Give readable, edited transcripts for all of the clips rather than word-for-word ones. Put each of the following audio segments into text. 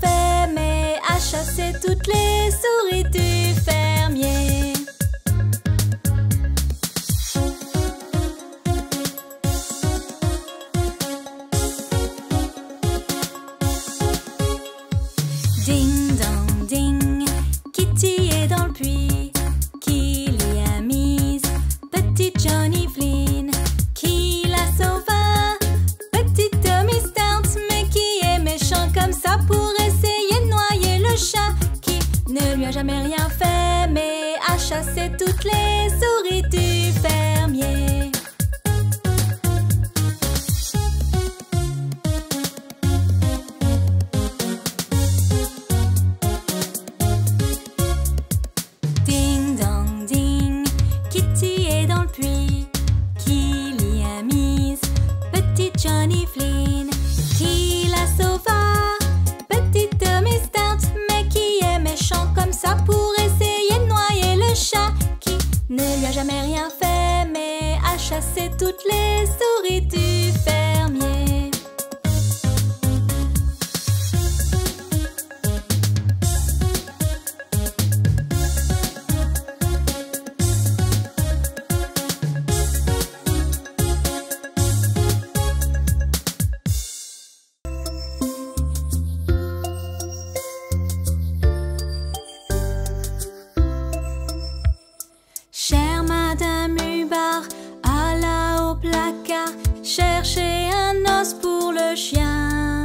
fait, mais à chasser toutes les souris du fermier. Ding dong ding, Kitty est dans le puits. Qui l'y a mise? Petit Johnny Flynn. Qui la sauva? Petit Tommy Stout. Mais qui est méchant comme ça pour essayer de noyer le chat? Qui ne lui a jamais rien fait, mais a chassé toutes les souris du fermier. Ding dong ding, Kitty est dans le puits. Qui l'y a mise? Petit Johnny Flynn. Qui la sauva? Petit Tommy Stout. Mais qui est méchant comme ça pour essayer de noyer le chat? Qui ne lui a jamais rien fait, mais a chassé toutes les souris du fermier. Chère Madame Hubbard alla au placard chercher un os pour le chien.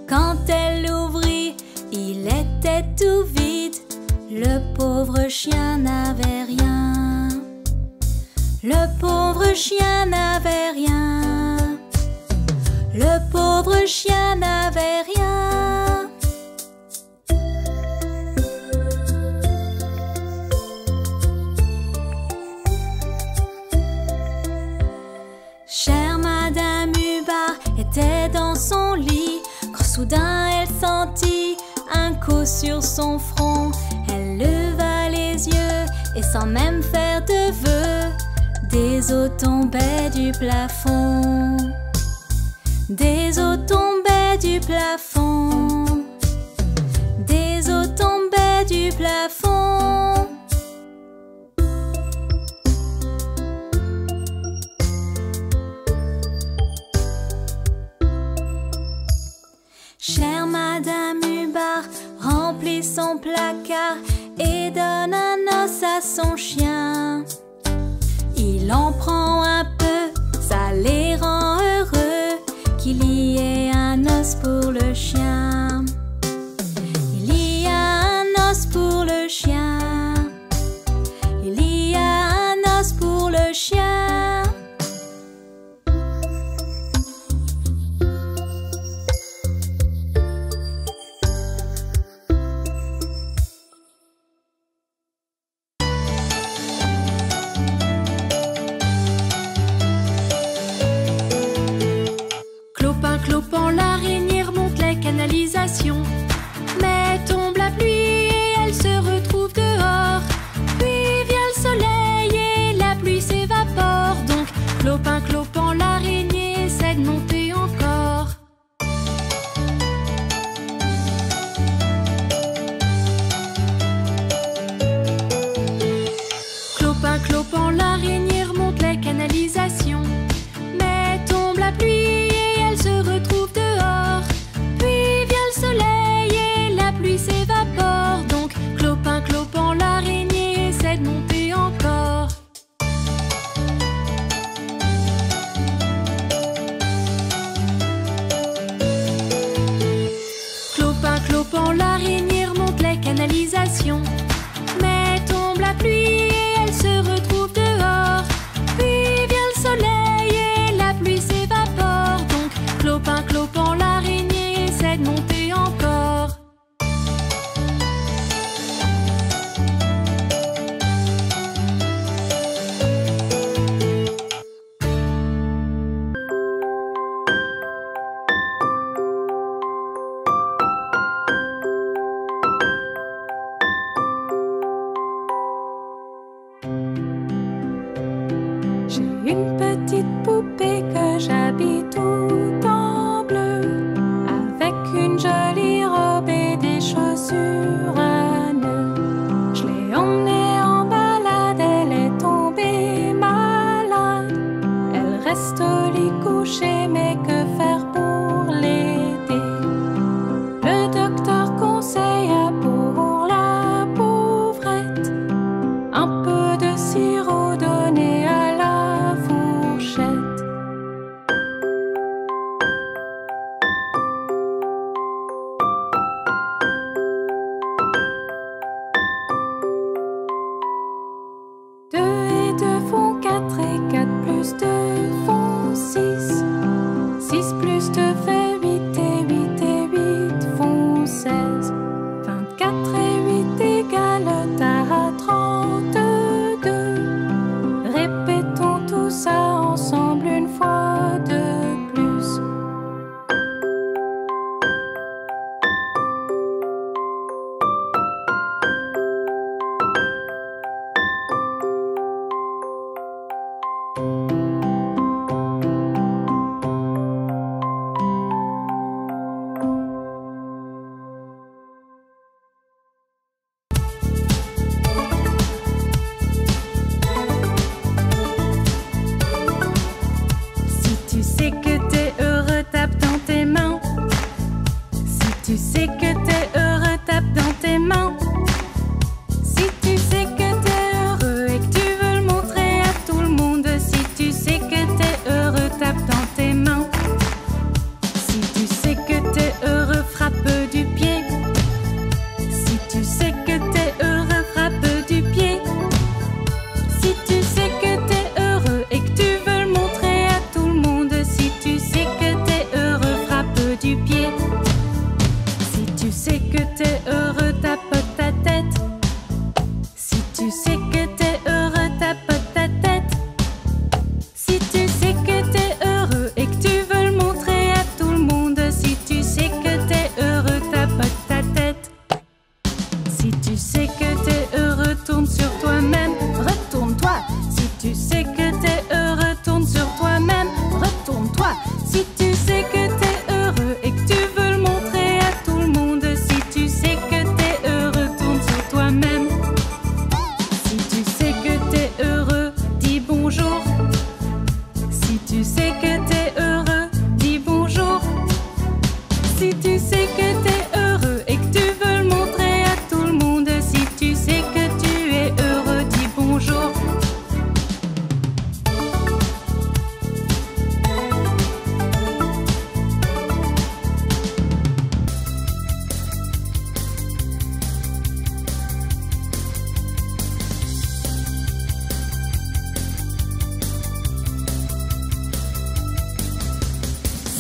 Quand elle l'ouvrit, il était tout vide. Le pauvre chien n'avait rien. Le pauvre chien n'avait rien. Le pauvre chien n'avait rien. Chère Madame Hubbard était dans son lit quand soudain elle sentit un coup sur son front. Elle leva les yeux et sans même faire de vœux, des eaux tombaient du plafond. Des eaux tombaient du plafond. Des eaux tombaient du plafond. Chère Madame Hubbard remplit son placard et donne un os à son chien. Il en prend un peu, ça les rend heureux qu'il y ait un os pour le chien. Il y a un os pour le chien. Il y a un os pour le chien. que t'es heureux, tape dans tes mains. Si tu sais que t'es heureux et que tu veux le montrer à tout le monde. Si tu sais que t'es heureux, tape dans tes mains. Si tu sais que t'es heureux, frappe du pied. Si tu sais que t'es heureux, frappe du pied. Si tu sais que t'es heureux et que tu veux le montrer à tout le monde. Si tu sais que t'es heureux, frappe du pied. Si tu sais que t'es heureux, tapote ta tête. Si tu sais que t'es heureux, tapote ta tête. Si tu sais que t'es heureux et que tu veux le montrer à tout le monde. Si tu sais que t'es heureux, tapote ta tête. Si tu sais que t'es heureux, tourne sur toi-même, retourne-toi. Si tu sais que t'es heureux, tourne sur toi-même, retourne-toi. Si tu sais que t'es heureux et que tu veux le montrer à tout le monde. Si tu sais que t'es heureux, tourne sur toi-même. Si tu sais que t'es heureux, dis bonjour. Si tu sais que t'es heureux, dis bonjour. Si tu sais que t'es heureux et que tu veux le montrer à tout le monde. Si tu sais que tu es heureux, dis bonjour.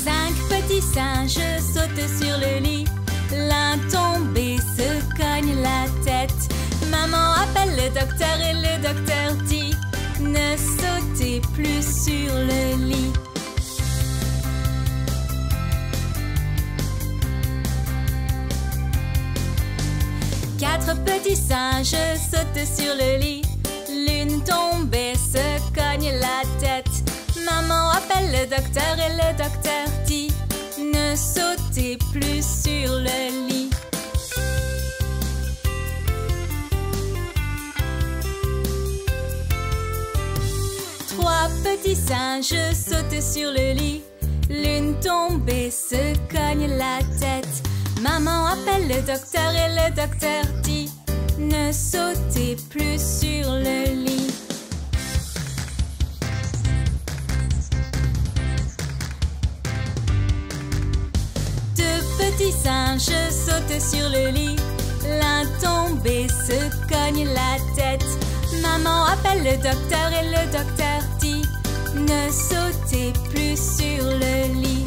Cinq petits singes sautent sur le lit. L'un tombé se cogne la tête. Maman appelle le docteur et le docteur dit: ne sautez plus sur le lit. Quatre petits singes sautent sur le lit. L'une tombée se cogne la tête. Maman appelle le docteur et le docteur dit: ne sautez plus sur le lit. Trois petits singes sautent sur le lit. L'une tombée se cogne la tête. Maman appelle le docteur et le docteur dit: ne sautez plus sur le lit. Deux petits singes sautent sur le lit. L'un tombé se cogne la tête. Maman appelle le docteur et le docteur dit: ne sautez plus sur le lit.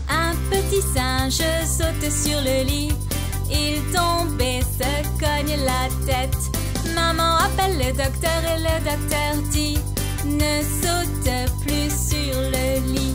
Un petit singe saute sur le lit. Il tombe et se cogne la tête. Maman appelle le docteur et le docteur dit: ne saute plus sur le lit.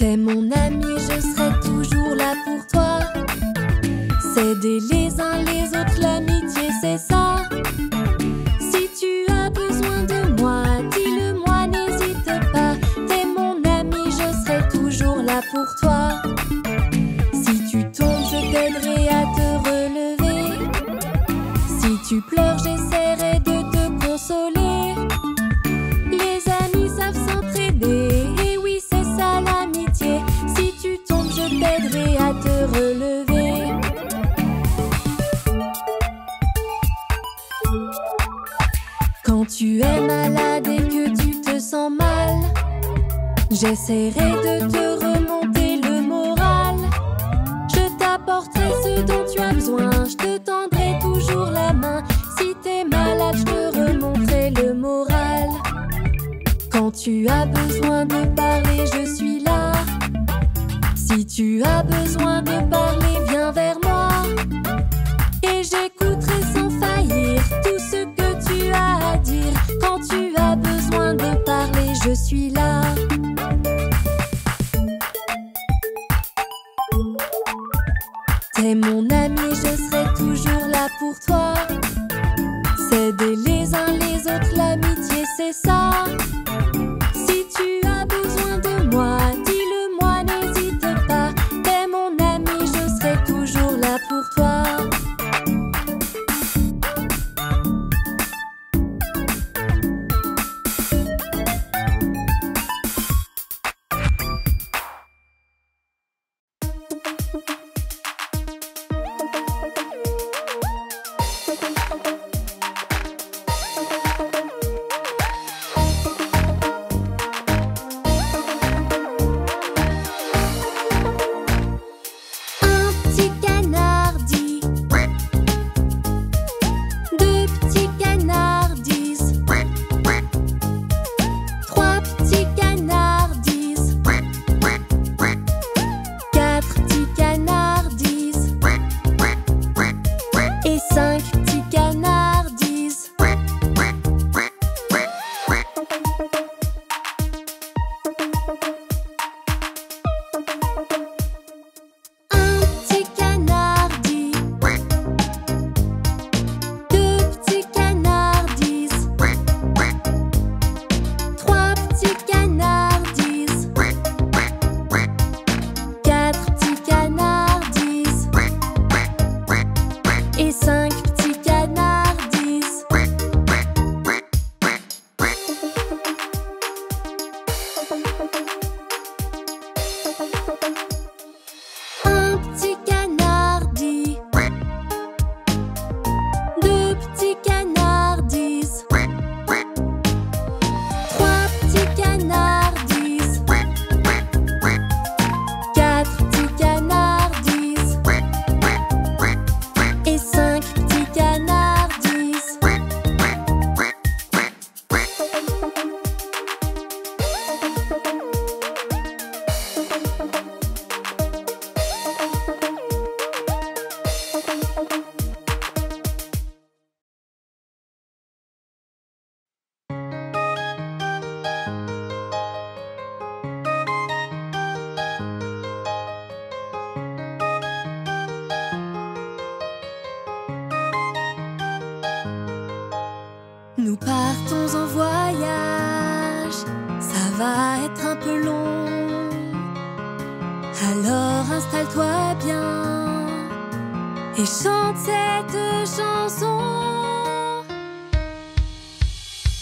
T'es mon ami, je serai toujours là pour toi. S'aider les uns les autres, l'amitié c'est ça. Si tu as besoin de moi, dis-le-moi, n'hésite pas. T'es mon ami, je serai toujours là pour toi. Si tu tombes, je t'aiderai à te relever. Si tu pleures, j'essaierai de te consoler. Les amis savent s'entraider, et oui c'est ça l'amitié. Si tu tombes, je t'aiderai à te relever. Quand tu es malade et que tu te sens mal, j'essaierai de te remonter le moral. Je t'apporterai ce dont tu as besoin, je te tendrai toujours la main. Si t'es malade, je te remonterai le moral. Quand tu as besoin de parler, je suis là. Si tu as besoin de parler, viens vers moi. Et j'écouterai sans faillir tout ce que tu as à dire. Quand tu as besoin de parler, je suis là. T'es mon ami, je serai toujours là pour toi. S'aider les uns les autres, l'amitié c'est ça. Si tu as besoin de moi, dis-le-moi, n'hésite pas. T'es mon ami, je serai toujours là pour toi. Nous partons en voyage, ça va être un peu long. Alors installe-toi bien et chante cette chanson.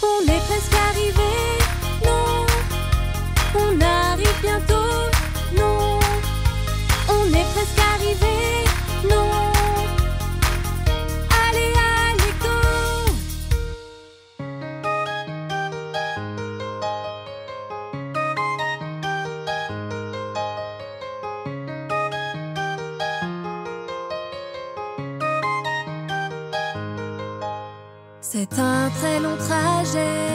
On est presque arrivé, non. On arrive bientôt, non. On est presque arrivé, non. Allez, allez, go! C'est un très long trajet.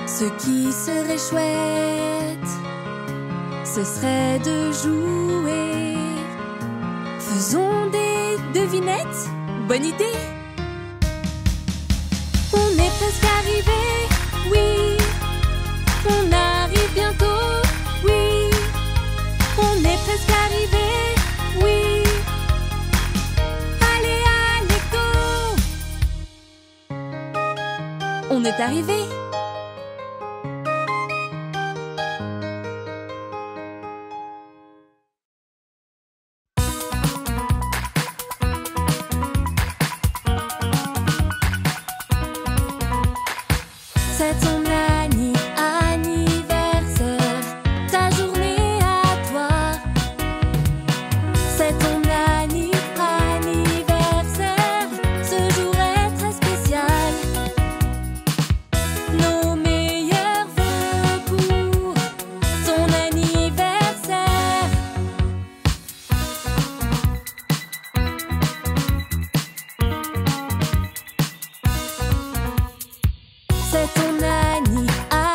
Ce qui serait chouette, ce serait de jouer. Faisons des devinettes. Bonne idée. On est presque arrivé, oui. On arrive bientôt, oui. est arrivé. C'est ton anniversaire, ta journée à toi. C'est ton anniversaire, ce jour est très spécial. Nos meilleurs vœux pour ton anniversaire. C'est ton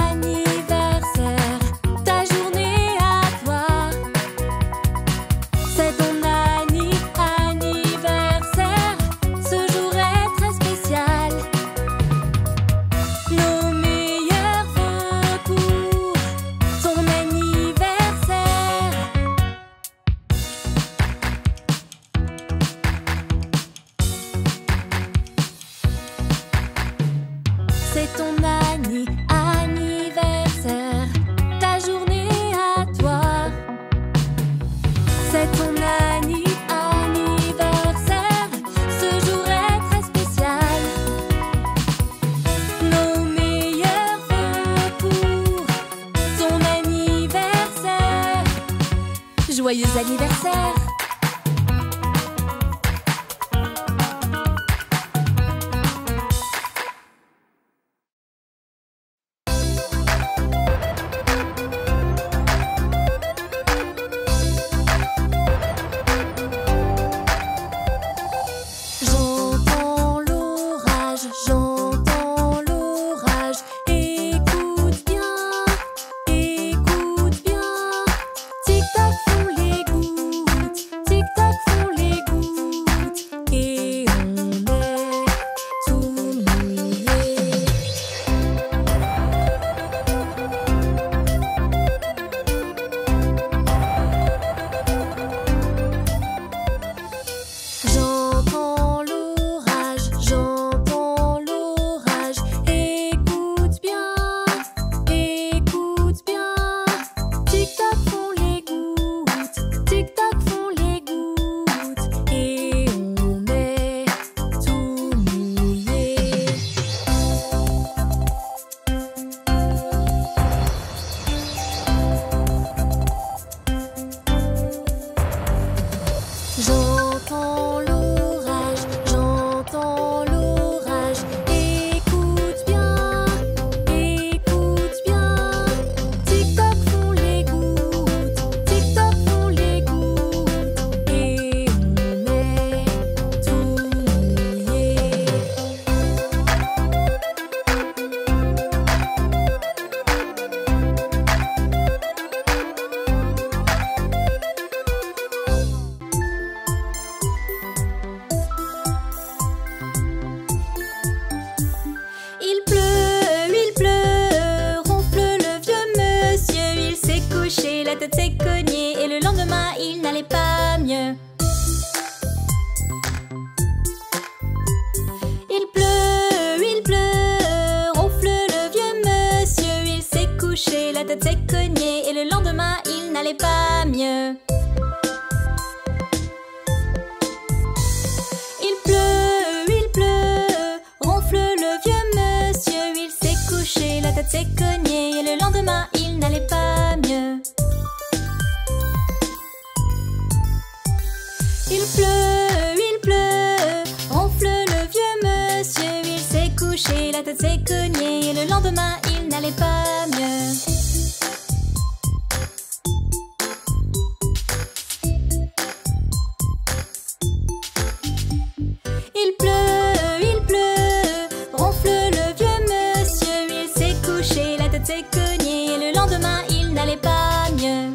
anniversaire, ta journée à toi. C'est ton anniversaire, ce jour est très spécial. Nos meilleurs vœux pour ton anniversaire. C'est ton anniversaire, ta journée à toi. C'est ton anniversaire, ce jour est très spécial. Nos meilleurs vœux pour ton anniversaire. Joyeux anniversaire! J'entends l'orage, écoute bien, tic-tac font les gouttes, tic-tac font les gouttes, et on est tout mouillé. J'entends l'orage, écoute bien, tic-tac font les gouttes, tic-tac font les gouttes, et on est tout mouillé. J'entends l'orage, écoute bien, tic-tac font les gouttes, tic-tac font les gouttes, et on est tout mouillé. Il pleut, ronfle le vieux monsieur. Il s'est couché, la tête s'est cognée, et le lendemain il n'allait pas mieux. Il pleut, ronfle le vieux monsieur. Il s'est couché, la tête s'est cognée, et le lendemain il n'allait pas mieux. Il pleut, ronfle le vieux monsieur. Il s'est couché, la tête s'est cognée, et le lendemain il n'allait pas mieux. Il pleut, ronfle le vieux monsieur. Il s'est couché, la tête s'est cognée, et le lendemain il n'allait pas mieux. Il pleut, ronfle le vieux monsieur. Il s'est couché, la tête s'est cognée, et le lendemain il n'allait pas mieux.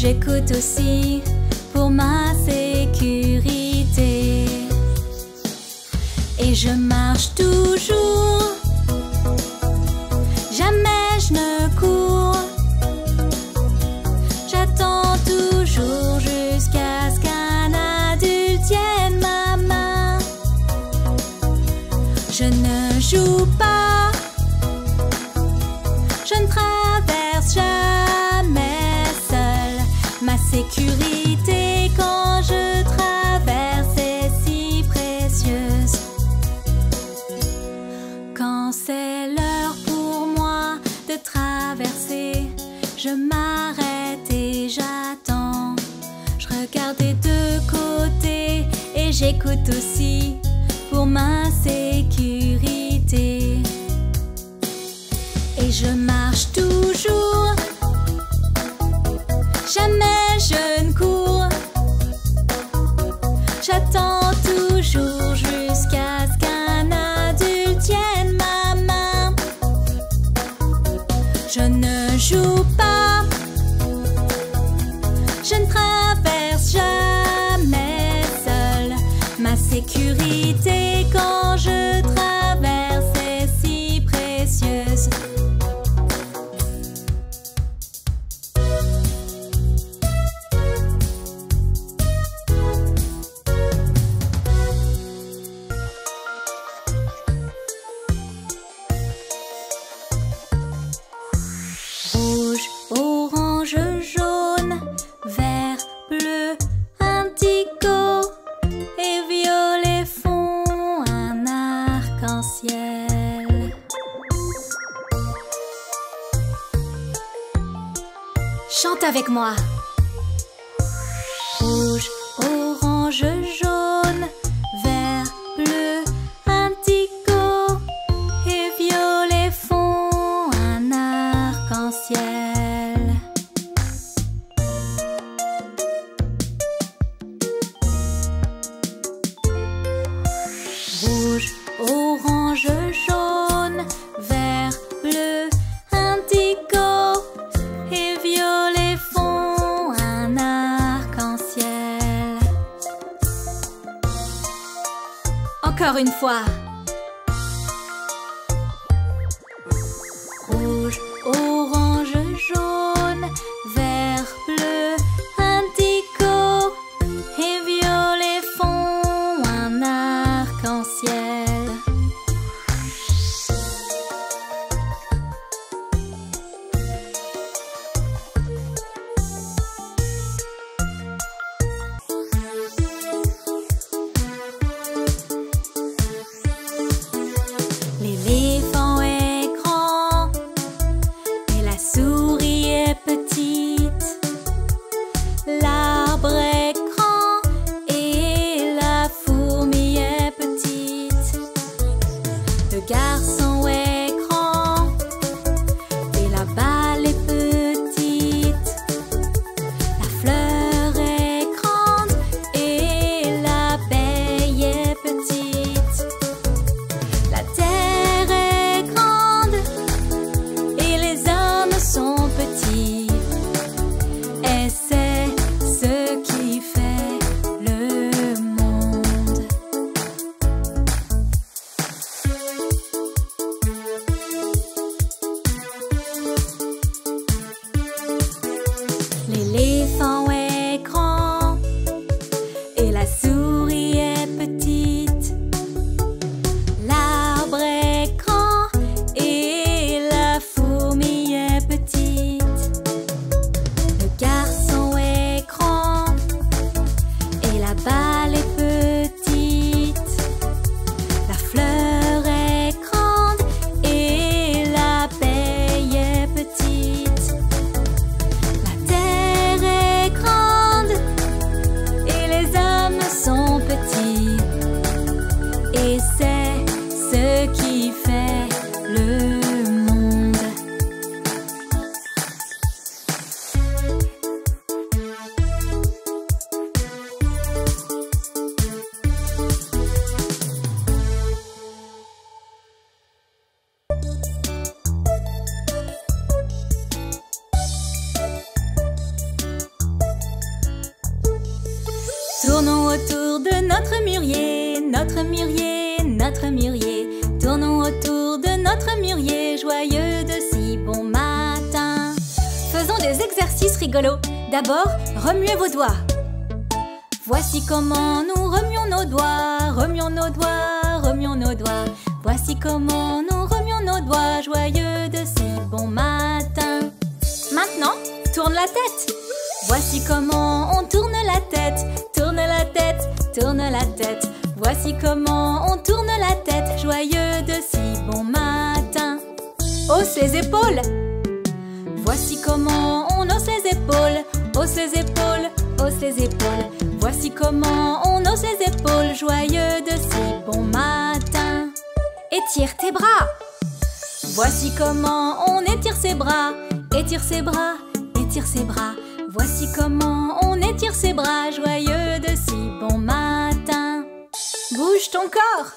j'écoute aussi pour ma sécurité. Et je marche toujours, jamais je ne cours. J'attends toujours jusqu'à ce qu'un adulte tienne ma main. Je ne joue pas, je ne traverse jamais seule. Ma sécurité quand je traverse est si précieuse. Quand c'est l'heure pour moi de traverser, je m'arrête et j'attends. Je regarde des deux côtés et j'écoute aussi pour ma sécurité. Et je marche toujours, jamais je ne cours. J'attends toujours jusqu'à ce qu'un adulte tienne ma main. Je ne joue pas, je ne traverse jamais seule. Ma sécurité quand je traverse est si précieuse. Rouge, orange, jaune, vert, bleu, indigo et violet font un arc-en-ciel. Chante avec moi. Rouge, orange, jaune, vert, bleu, indigo et violet font un arc-en-ciel. Rouge, orange, jaune, vert, bleu, indigo et violet font un arc-en-ciel. Encore une fois. Rouge, orange, jaune, vert, bleu, indigo et violet font un arc-en-ciel. L'éléphant est grand et la souris est petite. L'arbre est grand et la fourmi est petite. Le garçon est grand et la balle est petite. La fleur est grande et l'abeille est petite. La terre est grande et les hommes sont petits. Et c'est ce qui fait le monde. notre mûrier. Tournons autour de notre mûrier, joyeux de si bon matin. Faisons des exercices rigolos. D'abord, remuez vos doigts. Voici comment nous remuons nos doigts, remuons nos doigts, remuons nos doigts. Voici comment nous remuons nos doigts, joyeux de si bon matin. Maintenant, tourne la tête. Voici comment on tourne la tête, tourne la tête, tourne la tête. Voici comment on tourne la tête, joyeux de si bon matin. Hausse les épaules. Voici comment on hausse les épaules, hausse les épaules, hausse les épaules. Voici comment on hausse les épaules, joyeux de si bon matin. Étire tes bras. Voici comment on étire ses bras, étire ses bras, étire ses bras. Voici comment on étire ses bras, joyeux de si bon matin. Bouge ton corps.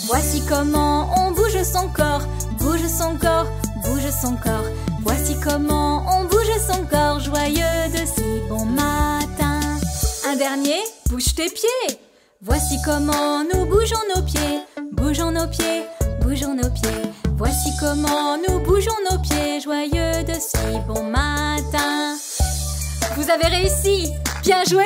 Voici comment on bouge son corps, bouge son corps, bouge son corps. Voici comment on bouge son corps, joyeux de si bon matin. Un dernier, bouge tes pieds. Voici comment nous bougeons nos pieds, bougeons nos pieds, bougeons nos pieds. Voici comment nous bougeons nos pieds, joyeux de si bon matin. Vous avez réussi, bien joué!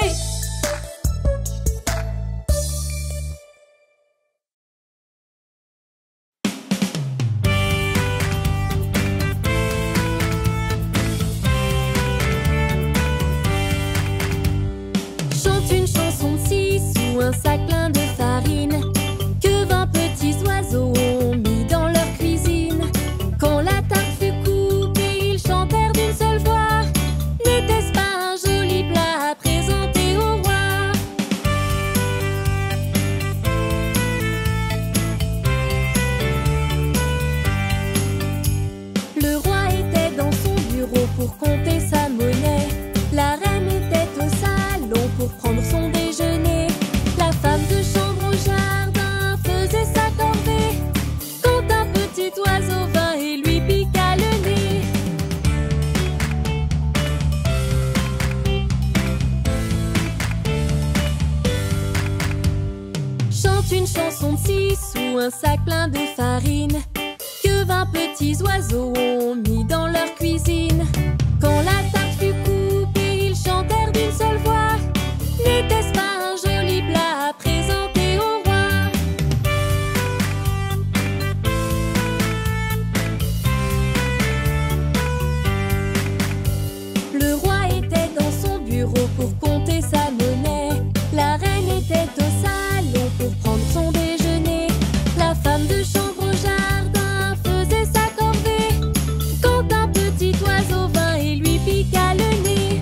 Chante une chanson de 6 sous un sac plein de farine que 20 petits oiseaux ont mis dans leur cuisine. Quand la tarte fut coupée, ils chantèrent d'une seule voix. N'était-ce pas un joli plat à présenter au roi? Le roi était dans son bureau pour compter sa monnaie. La reine était au salon pour prendre son déjeuner. La femme de chambre au jardin faisait sa corvée quand un petit oiseau vint et lui piqua le nez. Chante une chanson de 6 sous un sac plein de farine que 20 petits oiseaux ont mis dans leur cuisine. Quand la tarte fut coupée, ils chantèrent d'une seule voix. N'était-ce pas un joli plat à présenter au roi? Le roi était dans son bureau pour compter sa monnaie. La reine était au salon pour prendre son déjeuner. La femme de chambre au jardin faisait sa corvée quand un petit oiseau vint et lui piqua le nez.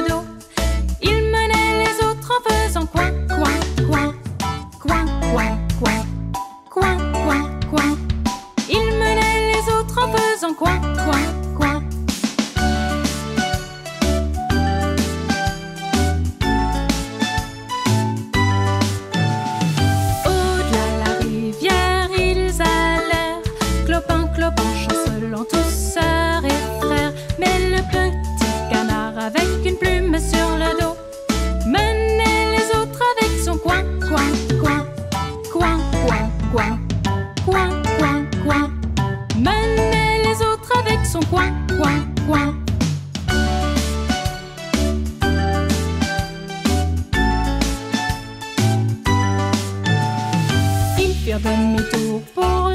le dos. Il menait les autres en faisant coin, coin, coin, coin, coin, coin, coin, coin, coin. Il menait les autres en faisant coin, coin, coin. Au-delà la rivière, ils allèrent, clopin, clopin, chancelant tous sœurs et frères. Mais le petit canard avec une plume sur le dos menait les autres avec son coin, coin, coin, coin, coin, coin, coin, coin, coin. Menait les autres avec son coin, coin, coin. Ils firent demi-tour pour